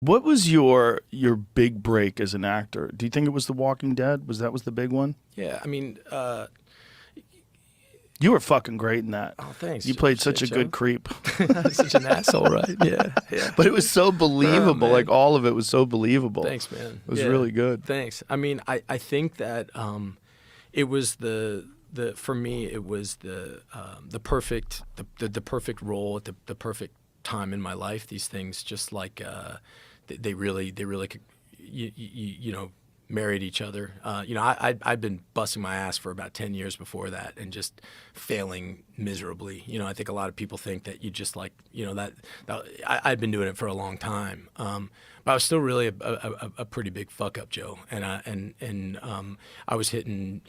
What was your big break as an actor? Do you think it was The Walking Dead? Was the big one? Yeah, I mean, You were fucking great in that. oh, thanks. You played Shit, such a Joe. good creep. Such an asshole, right? Yeah, yeah. But it was so believable. man. Like all of it was so believable. Thanks, man. It was Yeah, really good. Thanks. I mean, I think that it was the for me it was the perfect the perfect role at the perfect time in my life. These things just like they really could, you know, married each other. You know, I'd been busting my ass for about 10 years before that and just failing miserably. You know, I think a lot of people think that you just like, you know, that I'd been doing it for a long time. But I was still really a pretty big fuck up, Joe. And I was hitting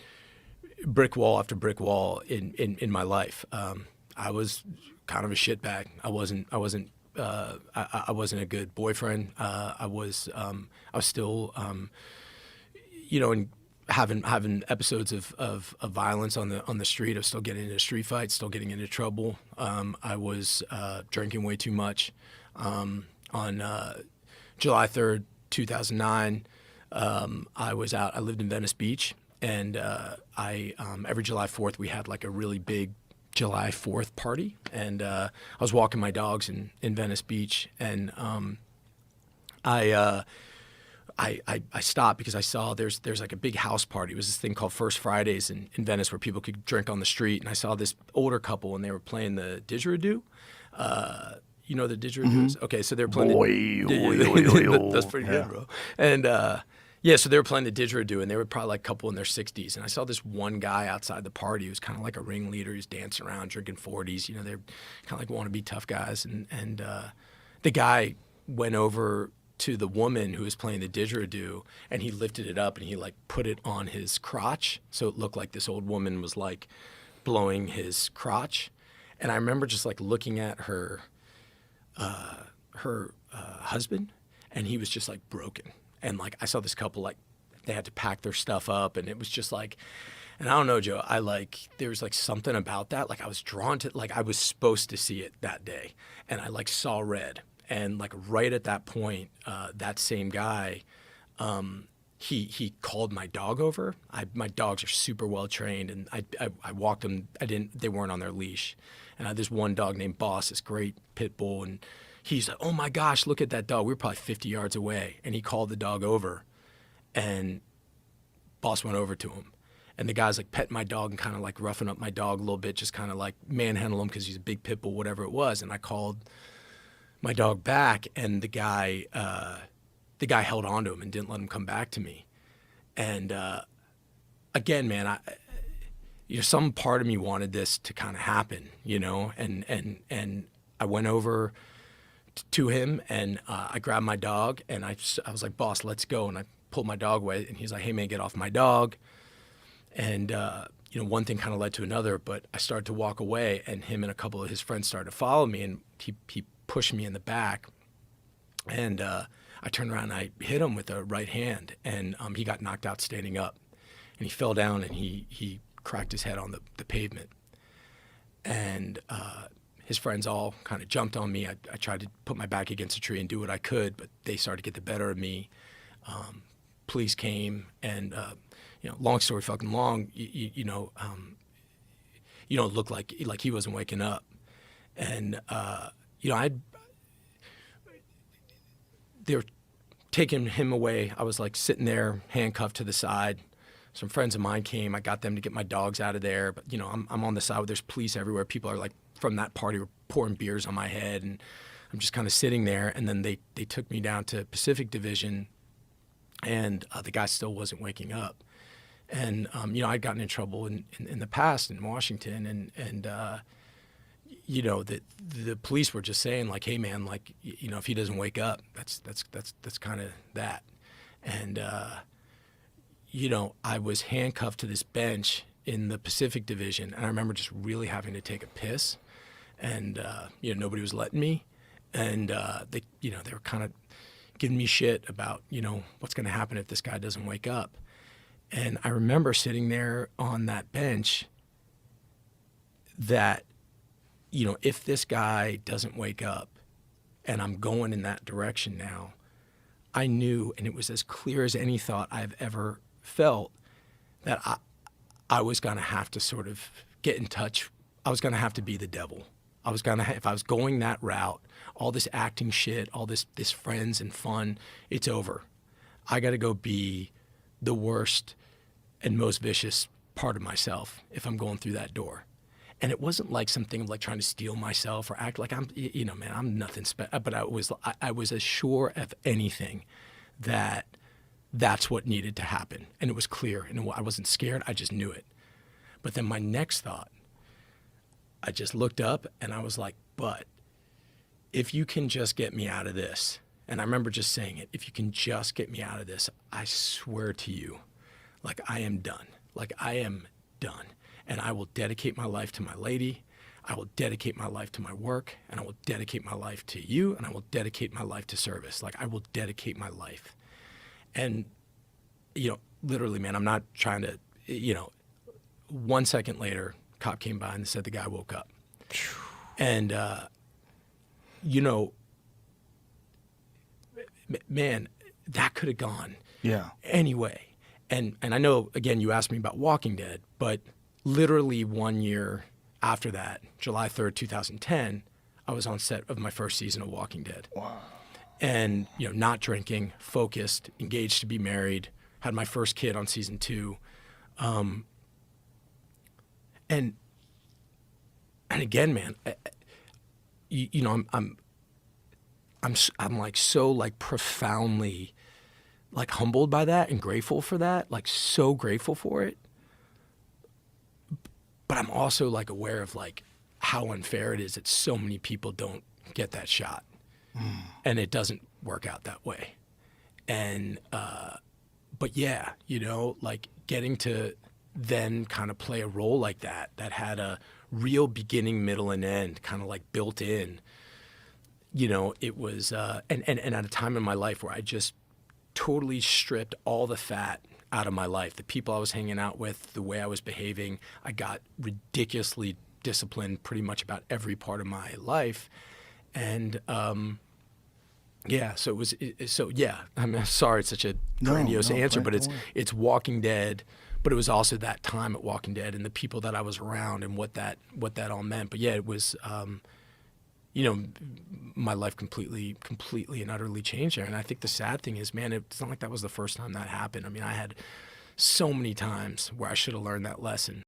brick wall after brick wall in my life. I was kind of a shitbag. I wasn't a good boyfriend. I was still, you know, and having episodes of violence on the street. I was still getting into street fights, still getting into trouble. I was drinking way too much. On July 3rd, 2009, I was out. I lived in Venice Beach, and every July 4th we had like a really big July 4th party, and I was walking my dogs in Venice Beach, and I stopped because I saw there's like a big house party. It was this thing called First Fridays in Venice where people could drink on the street. And I saw this older couple and they were playing the didgeridoo. You know the didgeridoos? Okay, so they were playing that's pretty good, bro. And yeah, so they were playing the didgeridoo and they were probably like a couple in their 60s. And I saw this one guy outside the party who was kind of like a ringleader. He was dancing around, drinking 40s. You know, they're kind of like wannabe tough guys. And the guy went over to the woman who was playing the didgeridoo, and he lifted it up and he like put it on his crotch, so it looked like this old woman was like blowing his crotch. And I remember just like looking at her husband, and he was just like broken. And like I saw this couple, like they had to pack their stuff up, and it was just like, and I don't know, Joe, there was like something about that, like I was drawn to, like I was supposed to see it that day, and I like saw red. And like right at that point, that same guy, he called my dog over. My dogs are super well trained, and I walked them. They weren't on their leash. And I had this one dog named Boss, this great pit bull, and he's like, oh my gosh, look at that dog. We were probably 50 yards away, and he called the dog over, and Boss went over to him. And the guy's like petting my dog and kind of like roughing up my dog a little bit, just kind of like manhandle him because he's a big pit bull, whatever it was. And I called my dog back, and the guy held on to him and didn't let him come back to me. And again, man, you know, some part of me wanted this to kind of happen, you know, and I went over to him, and I grabbed my dog, and I was like, boss, let's go. And I pulled my dog away, and he's like, hey man, get off my dog. And you know, one thing kind of led to another, but I started to walk away, and him and a couple of his friends started to follow me, and he pushed me in the back, and I turned around and I hit him with a right hand, and he got knocked out standing up, and he fell down, and he cracked his head on the pavement, and his friends all kind of jumped on me. I tried to put my back against a tree and do what I could, but they started to get the better of me. Police came, and you know, long story fucking long, you know, you don't look like he wasn't waking up, and you know, they were taking him away. I was like sitting there, handcuffed to the side. Some friends of mine came. I got them to get my dogs out of there. But you know, I'm on the side where there's police everywhere. People are like from that party were pouring beers on my head, and I'm just kind of sitting there. And then they took me down to Pacific Division, and the guy still wasn't waking up. And you know, I'd gotten in trouble in the past in Washington, and you know, the police were just saying like, hey man, like, you know, if he doesn't wake up, that's kind of that. And you know, I was handcuffed to this bench in the Pacific Division, and I remember just really having to take a piss, and you know, nobody was letting me, and they were kind of giving me shit about, you know, what's going to happen if this guy doesn't wake up. And I remember sitting there on that bench that, you know, if this guy doesn't wake up and I'm going in that direction now, I knew, and it was as clear as any thought I've ever felt, that I was going to have to sort of get in touch. I was going to have to be the devil. I was going to, if I was going that route, all this acting shit, all this friends and fun, it's over. I got to go be the worst and most vicious part of myself if I'm going through that door. And it wasn't like something like trying to steal myself or act like I'm, you know, man, I'm nothing special. But I was as sure of anything that that's what needed to happen. And it was clear. And I wasn't scared. I just knew it. But then my next thought, I just looked up and I was like, but if you can just get me out of this, and I remember just saying it, if you can just get me out of this, I swear to you, like I am done. Like I am done. And I will dedicate my life to my lady. I will dedicate my life to my work. And I will dedicate my life to you. And I will dedicate my life to service. Like I will dedicate my life. And, you know, literally, man, I'm not trying to, you know, 1 second later, cop came by and said the guy woke up. And, you know, man, that could have gone anyway. And I know, again, you asked me about Walking Dead, but literally 1 year after that, July 3rd, 2010, I was on set of my first season of Walking Dead. Wow. And, you know, not drinking, focused, engaged to be married, had my first kid on season 2. And again, man, you know, I'm like so like profoundly like humbled by that and grateful for that, like so grateful for it. But I'm also like aware of like how unfair it is that so many people don't get that shot. And it doesn't work out that way. And, but yeah, you know, like getting to then kind of play a role like that had a real beginning, middle, and end kind of like built in, you know, it was, and at a time in my life where I just totally stripped all the fat out of my life, the people I was hanging out with, the way I was behaving. I got ridiculously disciplined pretty much about every part of my life. And, yeah, so it was, so yeah, I'm sorry it's such a grandiose answer, but it's Walking Dead, but it was also that time at Walking Dead and the people that I was around and what that all meant. But yeah, it was, you know, my life completely and utterly changed there. And I think the sad thing is, man, it's not like that was the first time that happened. I mean, I had so many times where I should have learned that lesson.